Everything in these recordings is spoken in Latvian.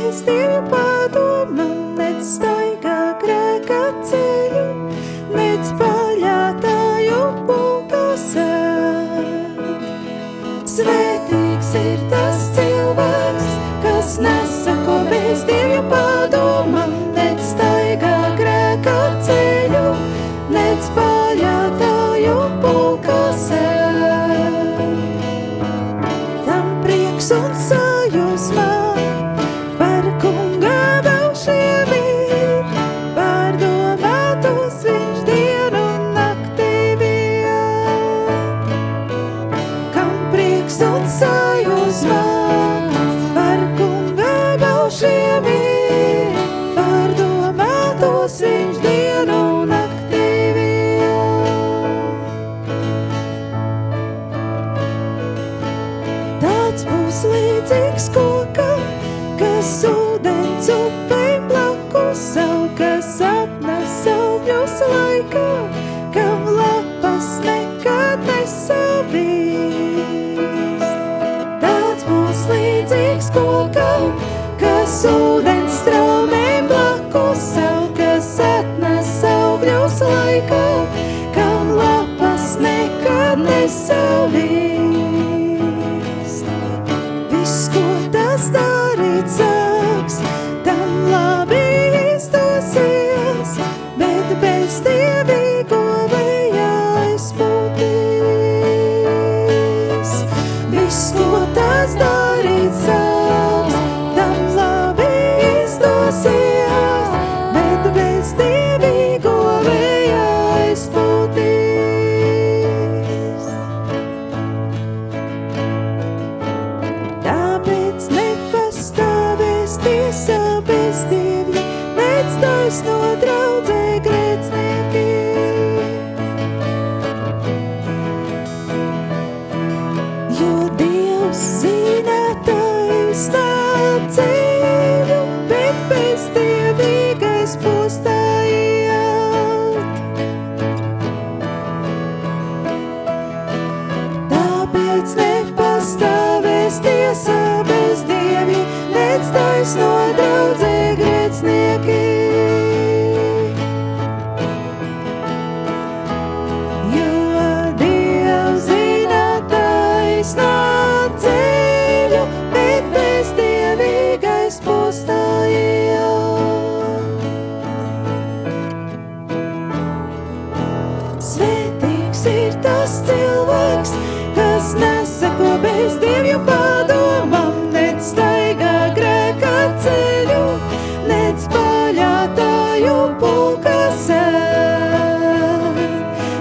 bezdievju padomam, nec staigā grēka ceļu, nec paļātāju pulkās ēd. Svētīgs ir tas cilvēks, kas nesako bezdievju padomam, nec staigā grēka ceļu, nec paļātāju pulkās ēd. Tam prieks un sajūsmā par kunga baušiem ir, pārdomātos viņš dienu un naktī vien. Kam prieks un sajūsmā par kunga baušiem ir, pārdomātos viņš dienu un naktī vien. Tāds būs līdzīgs kokam, kas ūdens upēm blakus aug, kas atnes augļus laikā, kam lapas nekad nesavīs. Tāds būs līdzīgs kokam, kas ūdens straumēm blakus aug, kas atnes augļus laikā, kam lapas nekad nesavīs. Viss, ko tas darīt sāks, tam labi izdosies, bet bezdievīgo vējā aizpūtīs. Viss, ko tas darīt sāks, tam labi izdosies, bet bezdievīgo vējā aizpūtīs. Tāpēc nepastāvēs tiesā bezdievji, nec taisno draudzē grēcinieki. Jo Dievs zina taisnā ceļu, bet bezdievīgais postā iet. Tāpēc nepastāvēs tiesā bezdievji, nec taisno draudzē grēcinieki. Jo Dievs zina taisnā ceļu, bet bezdievīgais postā iet. Svētīgs ir tas cilvēks, kas nesako bezdievju padomam, nec staigā grēka ceļu, nec paļātāju pulkās ēd.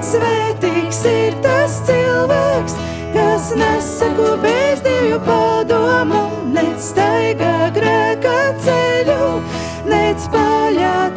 Svētīgs ir tas cilvēks, kas nesako bezdievju padomam, nec staigā grēka ceļu, nec paļātāju